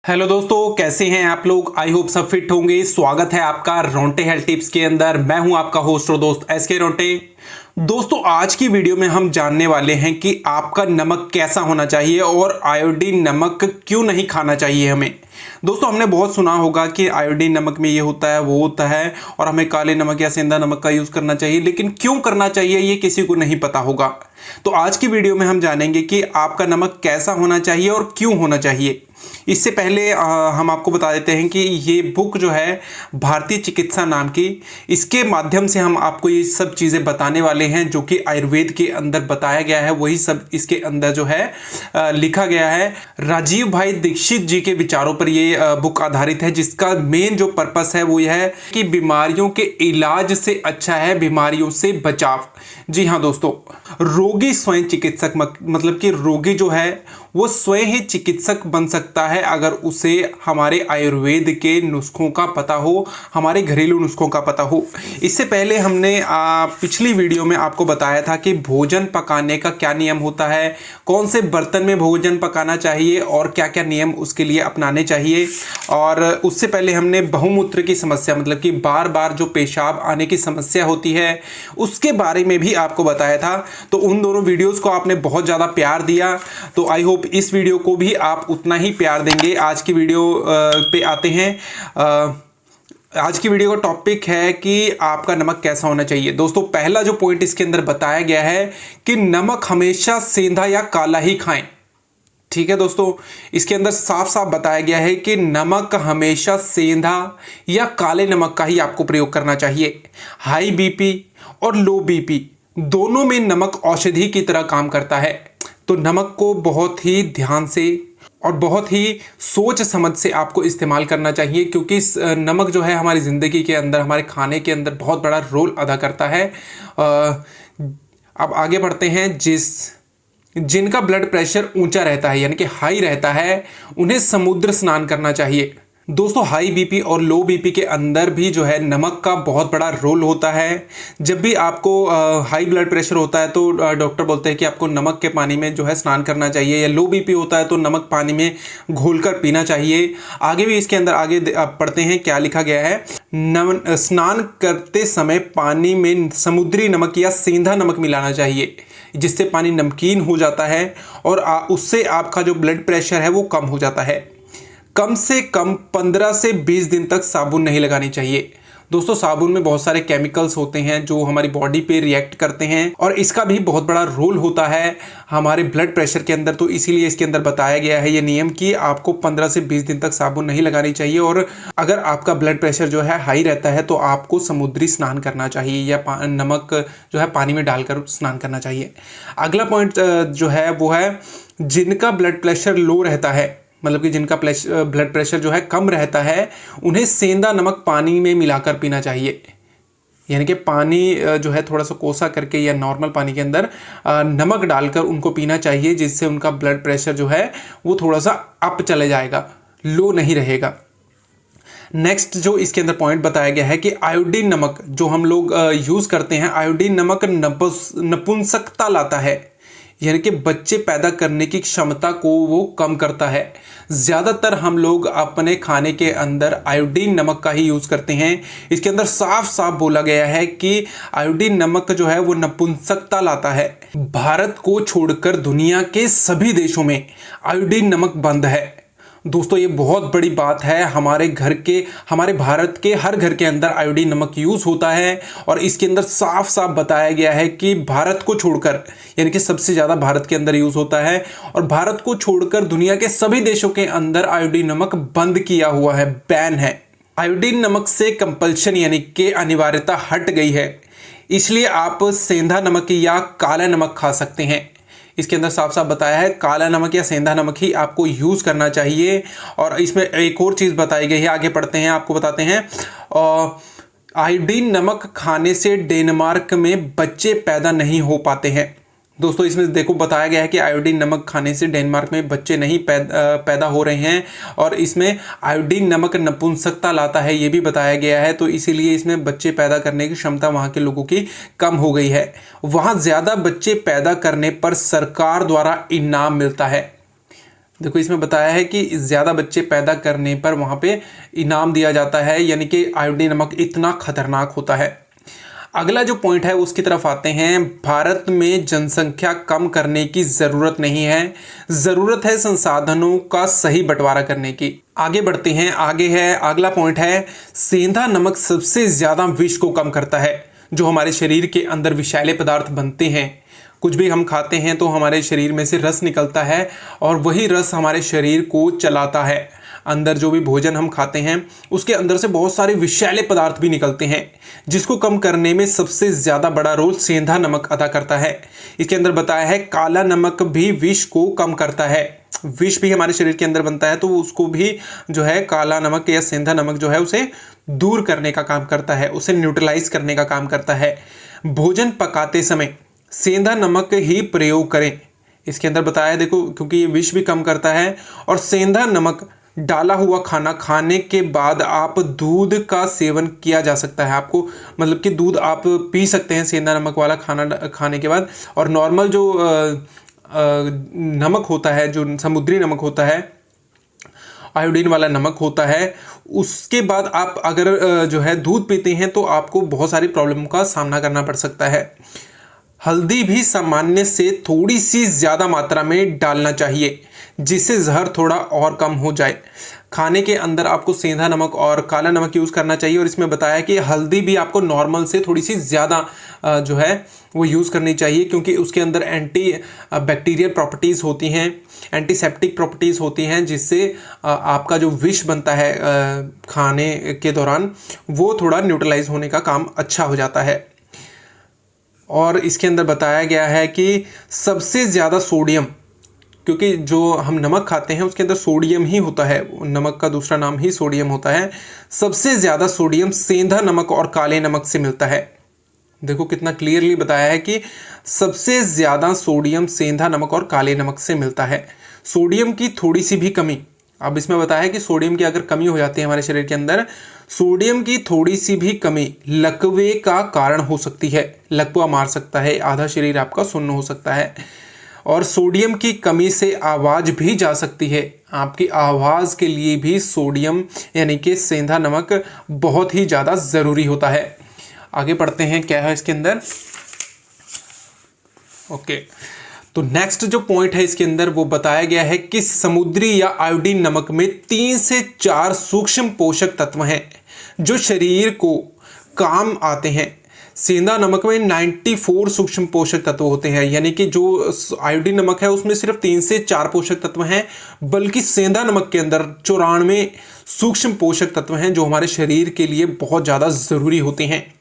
Hello दोस्तों, कैसे हैं आप लोग। आई होप सब फिट होंगे। स्वागत है आपका रोंटे हेल्थ टिप्स के अंदर। मैं हूं आपका होस्ट और दोस्त एसके रोंटे। दोस्तों, आज की वीडियो में हम जानने वाले हैं कि आपका नमक कैसा होना चाहिए और आयोडीन नमक क्यों नहीं खाना चाहिए हमें। दोस्तों, हमने बहुत सुना होगा कि आयोडीन नमक में ये होता है वो होता है और हमें काले नमक या सेंधा नमक का यूज़ करना चाहिए, लेकिन क्यों करना चाहिए ये किसी को नहीं पता होगा। तो आज की वीडियो में हम जानेंगे कि आपका नमक कैसा होना चाहिए और क्यों होना चाहिए। इससे पहले हम आपको बता देते हैं कि ये बुक जो है भारतीय चिकित्सा नाम की, इसके माध्यम से हम आपको ये सब चीज़ें बताने वाले हैं जो कि आयुर्वेद के अंदर बताया गया है। वही सब इसके अंदर जो है लिखा गया है। राजीव भाई दीक्षित जी के विचारों पर ये बुक आधारित है, जिसका मेन जो पर्पस है वो यह है कि बीमारियों के इलाज से अच्छा है बीमारियों से बचाव। जी हाँ दोस्तों, रोगी स्वयं चिकित्सक, मतलब कि रोगी जो है वो स्वयं ही चिकित्सक बन सकता है अगर उसे हमारे आयुर्वेद के नुस्खों का पता हो, हमारे घरेलू नुस्खों का पता हो। इससे पहले हमने पिछली वीडियो में आपको बताया था कि भोजन पकाने का क्या नियम होता है, कौन से बर्तन में भोजन पकाना चाहिए और क्या क्या नियम उसके लिए अपनाने चाहिए। और उससे पहले हमने बहुमूत्र की समस्या, मतलब कि बार बार जो पेशाब आने की समस्या होती है, उसके बारे में भी आपको बताया था। तो उन दोनों वीडियोस को आपने बहुत ज़्यादा प्यार दिया, तो आई होप इस वीडियो को भी आप उतना ही प्यार देंगे। आज की वीडियो पे आते हैं। आज की वीडियो का टॉपिक है कि आपका नमक कैसा होना चाहिए। दोस्तों, पहला जो पॉइंट इसके अंदर बताया गया है कि नमक हमेशा सेंधा या काला ही खाएं। ठीक है दोस्तों, इसके अंदर साफ साफ बताया गया है कि नमक हमेशा सेंधा या काले नमक का ही आपको प्रयोग करना चाहिए। हाई बीपी और लो बीपी दोनों में नमक औषधि की तरह काम करता है। तो नमक को बहुत ही ध्यान से और बहुत ही सोच समझ से आपको इस्तेमाल करना चाहिए, क्योंकि नमक जो है हमारी ज़िंदगी के अंदर, हमारे खाने के अंदर बहुत बड़ा रोल अदा करता है। अब आगे बढ़ते हैं। जिनका ब्लड प्रेशर ऊंचा रहता है, यानी कि हाई रहता है, उन्हें समुद्र स्नान करना चाहिए। दोस्तों, हाई बीपी और लो बीपी के अंदर भी जो है नमक का बहुत बड़ा रोल होता है। जब भी आपको हाई ब्लड प्रेशर होता है तो डॉक्टर बोलते हैं कि आपको नमक के पानी में जो है स्नान करना चाहिए, या लो बीपी होता है तो नमक पानी में घोलकर पीना चाहिए। आगे भी इसके अंदर आगे पढ़ते हैं क्या लिखा गया है। स्नान करते समय पानी में समुद्री नमक या सेंधा नमक मिलाना चाहिए, जिससे पानी नमकीन हो जाता है और उससे आपका जो ब्लड प्रेशर है वो कम हो जाता है। कम से कम 15 से 20 दिन तक साबुन नहीं लगानी चाहिए। दोस्तों, साबुन में बहुत सारे केमिकल्स होते हैं जो हमारी बॉडी पे रिएक्ट करते हैं और इसका भी बहुत बड़ा रोल होता है हमारे ब्लड प्रेशर के अंदर। तो इसीलिए इसके अंदर बताया गया है ये नियम कि आपको 15 से 20 दिन तक साबुन नहीं लगानी चाहिए। और अगर आपका ब्लड प्रेशर जो है हाई रहता है तो आपको समुद्री स्नान करना चाहिए या नमक जो है पानी में डालकर स्नान करना चाहिए। अगला पॉइंट जो है वो है जिनका ब्लड प्रेशर लो रहता है, मतलब कि जिनका ब्लड प्रेशर जो है कम रहता है, उन्हें सेंधा नमक पानी में मिलाकर पीना चाहिए। यानी कि पानी जो है थोड़ा सा कोसा करके या नॉर्मल पानी के अंदर नमक डालकर उनको पीना चाहिए, जिससे उनका ब्लड प्रेशर जो है वो थोड़ा सा अप चले जाएगा, लो नहीं रहेगा। नेक्स्ट जो इसके अंदर पॉइंट बताया गया है कि आयोडीन नमक जो हम लोग यूज़ करते हैं, आयोडीन नमक नपुंसकता लाता है, यानी कि बच्चे पैदा करने की क्षमता को वो कम करता है। ज़्यादातर हम लोग अपने खाने के अंदर आयोडीन नमक का ही यूज़ करते हैं। इसके अंदर साफ साफ बोला गया है कि आयोडीन नमक जो है वो नपुंसकता लाता है। भारत को छोड़कर दुनिया के सभी देशों में आयोडीन नमक बंद है। दोस्तों, ये बहुत बड़ी बात है। हमारे भारत के हर घर के अंदर आयोडीन नमक यूज़ होता है और इसके अंदर साफ साफ बताया गया है कि भारत को छोड़कर, यानी कि सबसे ज़्यादा भारत के अंदर यूज़ होता है और भारत को छोड़कर दुनिया के सभी देशों के अंदर आयोडीन नमक बंद किया हुआ है, बैन है। आयोडीन नमक से कंपल्शन यानी कि अनिवार्यता हट गई है, इसलिए आप सेंधा नमक या काला नमक खा सकते हैं। इसके अंदर साफ साफ बताया है काला नमक या सेंधा नमक ही आपको यूज़ करना चाहिए। और इसमें एक और चीज़ बताई गई है, आगे पढ़ते हैं, आपको बताते हैं। आयोडीन नमक खाने से डेनमार्क में बच्चे पैदा नहीं हो पाते हैं। दोस्तों, इसमें देखो बताया गया है कि आयोडीन नमक खाने से डेनमार्क में बच्चे नहीं पैदा हो रहे हैं और इसमें आयोडीन नमक नपुंसकता लाता है, ये भी बताया गया है। तो इसीलिए इसमें बच्चे पैदा करने की क्षमता वहाँ के लोगों की कम हो गई है। वहाँ ज़्यादा बच्चे पैदा करने पर सरकार द्वारा इनाम मिलता है। देखो इसमें बताया है कि ज़्यादा बच्चे पैदा करने पर वहाँ पे इनाम दिया जाता है, यानी कि आयोडीन नमक इतना खतरनाक होता है। अगला जो पॉइंट है उसकी तरफ आते हैं। भारत में जनसंख्या कम करने की ज़रूरत नहीं है, ज़रूरत है संसाधनों का सही बंटवारा करने की। आगे बढ़ते हैं, आगे है अगला पॉइंट है, सेंधा नमक सबसे ज़्यादा विष को कम करता है। जो हमारे शरीर के अंदर विषैले पदार्थ बनते हैं, कुछ भी हम खाते हैं तो हमारे शरीर में से रस निकलता है और वही रस हमारे शरीर को चलाता है। अंदर जो भी भोजन हम खाते हैं उसके अंदर से बहुत सारे विषैले पदार्थ भी निकलते हैं, जिसको कम करने में सबसे ज़्यादा बड़ा रोल सेंधा नमक अदा करता है। इसके अंदर बताया है काला नमक भी विष को कम करता है। विष भी हमारे शरीर के अंदर बनता है तो उसको भी जो है काला नमक या सेंधा नमक जो है उसे दूर करने का काम करता है, उसे न्यूट्रलाइज करने का काम करता है। भोजन पकाते समय सेंधा नमक ही प्रयोग करें। इसके अंदर बताया है, देखो क्योंकि ये विष भी कम करता है। और सेंधा नमक डाला हुआ खाना खाने के बाद आप दूध का सेवन किया जा सकता है। आपको मतलब कि दूध आप पी सकते हैं सेंधा नमक वाला खाना खाने के बाद। और नॉर्मल जो नमक होता है, जो समुद्री नमक होता है, आयोडीन वाला नमक होता है, उसके बाद आप अगर जो है दूध पीते हैं तो आपको बहुत सारी प्रॉब्लम का सामना करना पड़ सकता है। हल्दी भी सामान्य से थोड़ी सी ज़्यादा मात्रा में डालना चाहिए, जिससे जहर थोड़ा और कम हो जाए। खाने के अंदर आपको सेंधा नमक और काला नमक यूज़ करना चाहिए। और इसमें बताया कि हल्दी भी आपको नॉर्मल से थोड़ी सी ज़्यादा जो है वो यूज़ करनी चाहिए, क्योंकि उसके अंदर एंटी बैक्टीरियल प्रॉपर्टीज़ होती हैं, एंटीसेप्टिक प्रॉपर्टीज़ होती हैं, जिससे आपका जो विष बनता है खाने के दौरान वो थोड़ा न्यूट्रलाइज होने का काम अच्छा हो जाता है। और इसके अंदर बताया गया है कि सबसे ज़्यादा सोडियम, क्योंकि जो हम नमक खाते हैं उसके अंदर सोडियम ही होता है, नमक का दूसरा नाम ही सोडियम होता है, सबसे ज़्यादा सोडियम सेंधा नमक और काले नमक से मिलता है। देखो कितना क्लियरली बताया है कि सबसे ज़्यादा सोडियम सेंधा नमक और काले नमक से मिलता है। सोडियम की थोड़ी सी भी कमी, अब इसमें बताया है कि सोडियम की अगर कमी हो जाती है हमारे शरीर के अंदर, सोडियम की थोड़ी सी भी कमी लकवे का कारण हो सकती है, लकवा मार सकता है, आधा शरीर आपका सुन्न हो सकता है। और सोडियम की कमी से आवाज़ भी जा सकती है, आपकी आवाज़ के लिए भी सोडियम यानी कि सेंधा नमक बहुत ही ज़्यादा ज़रूरी होता है। आगे पढ़ते हैं क्या है इसके अंदर। ओके, तो नेक्स्ट जो पॉइंट है इसके अंदर वो बताया गया है कि समुद्री या आयोडीन नमक में 3 से 4 सूक्ष्म पोषक तत्व हैं जो शरीर को काम आते हैं। सेंधा नमक में 94 सूक्ष्म पोषक तत्व होते हैं, यानी कि जो आयोडीन नमक है उसमें सिर्फ 3 से 4 पोषक तत्व हैं, बल्कि सेंधा नमक के अंदर 94 सूक्ष्म पोषक तत्व हैं जो हमारे शरीर के लिए बहुत ज़्यादा ज़रूरी होते हैं।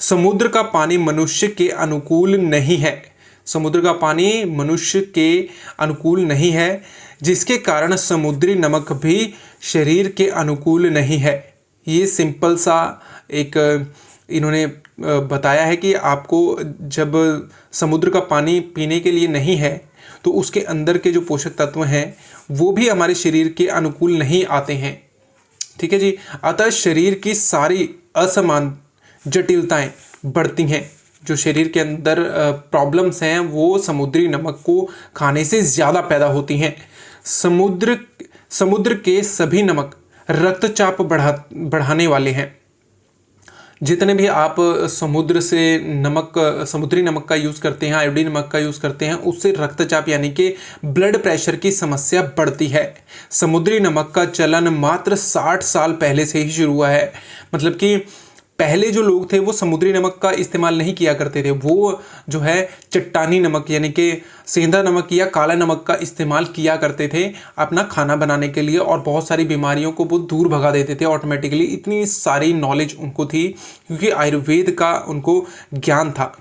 समुद्र का पानी मनुष्य के अनुकूल नहीं है, समुद्र का पानी मनुष्य के अनुकूल नहीं है, जिसके कारण समुद्री नमक भी शरीर के अनुकूल नहीं है। ये सिंपल सा एक इन्होंने बताया है कि आपको जब समुद्र का पानी पीने के लिए नहीं है तो उसके अंदर के जो पोषक तत्व हैं वो भी हमारे शरीर के अनुकूल नहीं आते हैं। ठीक है जी, अतः शरीर की सारी असमान जटिलताएं बढ़ती हैं। जो शरीर के अंदर प्रॉब्लम्स हैं वो समुद्री नमक को खाने से ज़्यादा पैदा होती हैं। समुद्र के सभी नमक रक्तचाप बढ़ाने वाले हैं। जितने भी आप समुद्री नमक का यूज़ करते हैं, आयोडीन नमक का यूज़ करते हैं, उससे रक्तचाप यानी कि ब्लड प्रेशर की समस्या बढ़ती है। समुद्री नमक का चलन मात्र 60 साल पहले से ही शुरू हुआ है। मतलब कि पहले जो लोग थे वो समुद्री नमक का इस्तेमाल नहीं किया करते थे, वो जो है चट्टानी नमक यानी कि सेंधा नमक या काला नमक का इस्तेमाल किया करते थे अपना खाना बनाने के लिए, और बहुत सारी बीमारियों को वो दूर भगा देते थे ऑटोमेटिकली। इतनी सारी नॉलेज उनको थी क्योंकि आयुर्वेद का उनको ज्ञान था।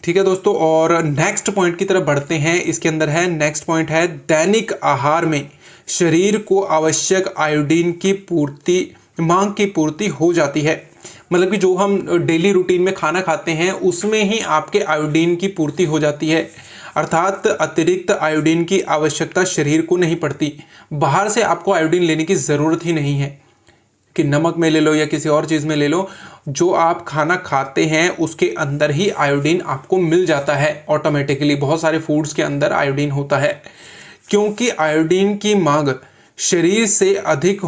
ठीक है दोस्तों, और नेक्स्ट पॉइंट की तरफ बढ़ते हैं। इसके अंदर है नेक्स्ट पॉइंट है दैनिक आहार में शरीर को आवश्यक आयोडीन की मांग की पूर्ति हो जाती है। मतलब कि जो हम डेली रूटीन में खाना खाते हैं उसमें ही आपके आयोडीन की पूर्ति हो जाती है, अर्थात अतिरिक्त आयोडीन की आवश्यकता शरीर को नहीं पड़ती। बाहर से आपको आयोडीन लेने की ज़रूरत ही नहीं है कि नमक में ले लो या किसी और चीज़ में ले लो, जो आप खाना खाते हैं उसके अंदर ही आयोडीन आपको मिल जाता है ऑटोमेटिकली। बहुत सारे फूड्स के अंदर आयोडीन होता है। क्योंकि आयोडीन की मांग शरीर से अधिक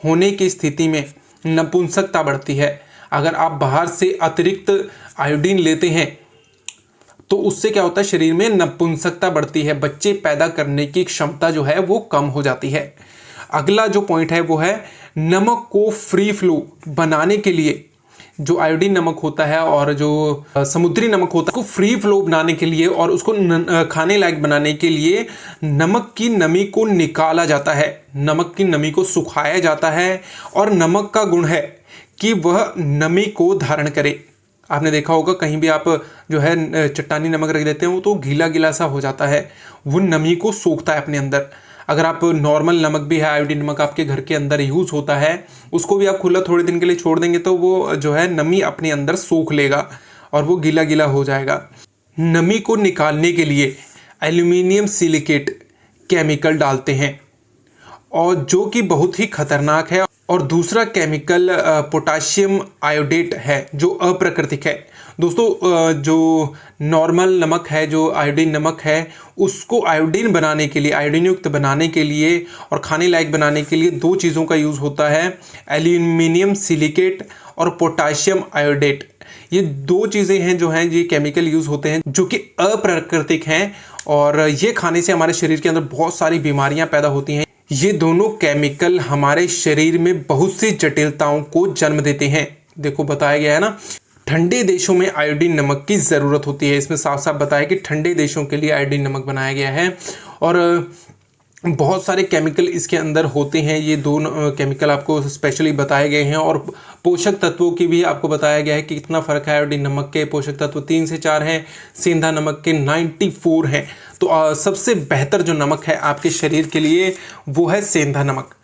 होने की स्थिति में नपुंसकता बढ़ती है। अगर आप बाहर से अतिरिक्त आयोडीन लेते हैं तो उससे क्या होता है, शरीर में नपुंसकता बढ़ती है, बच्चे पैदा करने की क्षमता जो है वो कम हो जाती है। अगला जो पॉइंट है वो है नमक को फ्री फ्लो बनाने के लिए, जो आयोडीन नमक होता है और जो समुद्री नमक होता है, उसको फ्री फ्लो बनाने के लिए और उसको खाने लायक बनाने के लिए नमक की नमी को निकाला जाता है, नमक की नमी को सुखाया जाता है। और नमक का गुण है कि वह नमी को धारण करे। आपने देखा होगा कहीं भी आप जो है चट्टानी नमक रख देते हो तो गीला गीला सा हो जाता है, वो नमी को सोखता है अपने अंदर। अगर आप नॉर्मल नमक भी है, आयोडीन नमक आपके घर के अंदर यूज़ होता है, उसको भी आप खुला थोड़े दिन के लिए छोड़ देंगे तो वो जो है नमी अपने अंदर सोख लेगा और वो गीला गीला हो जाएगा। नमी को निकालने के लिए एल्यूमिनियम सिलिकेट केमिकल डालते हैं और जो कि बहुत ही खतरनाक है। और दूसरा केमिकल पोटाशियम आयोडेट है जो अप्राकृतिक है। दोस्तों जो नॉर्मल नमक है, जो आयोडीन नमक है, उसको आयोडीन बनाने के लिए, आयोडीन युक्त बनाने के लिए और खाने लायक बनाने के लिए दो चीज़ों का यूज़ होता है, एल्यूमिनियम सिलिकेट और पोटाशियम आयोडेट। ये दो चीज़ें हैं जो हैं ये केमिकल यूज़ होते हैं जो कि अप्राकृतिक हैं और ये खाने से हमारे शरीर के अंदर बहुत सारी बीमारियां पैदा होती हैं। ये दोनों केमिकल हमारे शरीर में बहुत सी जटिलताओं को जन्म देते हैं। देखो बताया गया है ना, ठंडे देशों में आयोडीन नमक की ज़रूरत होती है। इसमें साफ साफ बताया कि ठंडे देशों के लिए आयोडीन नमक बनाया गया है और बहुत सारे केमिकल इसके अंदर होते हैं। ये दो केमिकल आपको स्पेशली बताए गए हैं और पोषक तत्वों की भी आपको बताया गया है कि कितना फ़र्क है। आयोडीन नमक के पोषक तत्व 3 से 4 हैं, सेंधा नमक के 94 हैं। तो सबसे बेहतर जो नमक है आपके शरीर के लिए वो है सेंधा नमक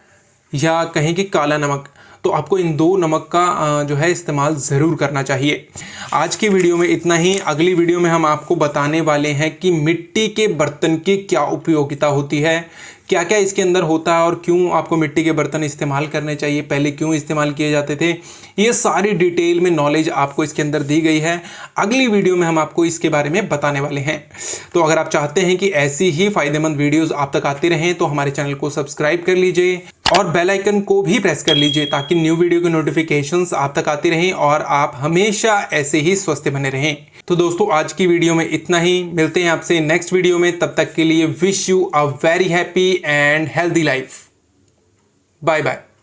या कहें कि काला नमक। तो आपको इन दो नमक का जो है इस्तेमाल ज़रूर करना चाहिए। आज की वीडियो में इतना ही। अगली वीडियो में हम आपको बताने वाले हैं कि मिट्टी के बर्तन की क्या उपयोगिता होती है, क्या क्या इसके अंदर होता है और क्यों आपको मिट्टी के बर्तन इस्तेमाल करने चाहिए, पहले क्यों इस्तेमाल किए जाते थे। ये सारी डिटेल में नॉलेज आपको इसके अंदर दी गई है। अगली वीडियो में हम आपको इसके बारे में बताने वाले हैं। तो अगर आप चाहते हैं कि ऐसी ही फ़ायदेमंद वीडियोज़ आप तक आती रहें तो हमारे चैनल को सब्सक्राइब कर लीजिए और बेल आइकन को भी प्रेस कर लीजिए ताकि न्यू वीडियो की नोटिफिकेशंस आप तक आती रहें और आप हमेशा ऐसे ही स्वस्थ बने रहें। तो दोस्तों आज की वीडियो में इतना ही। मिलते हैं आपसे नेक्स्ट वीडियो में। तब तक के लिए wish you a very happy and healthy life. Bye bye.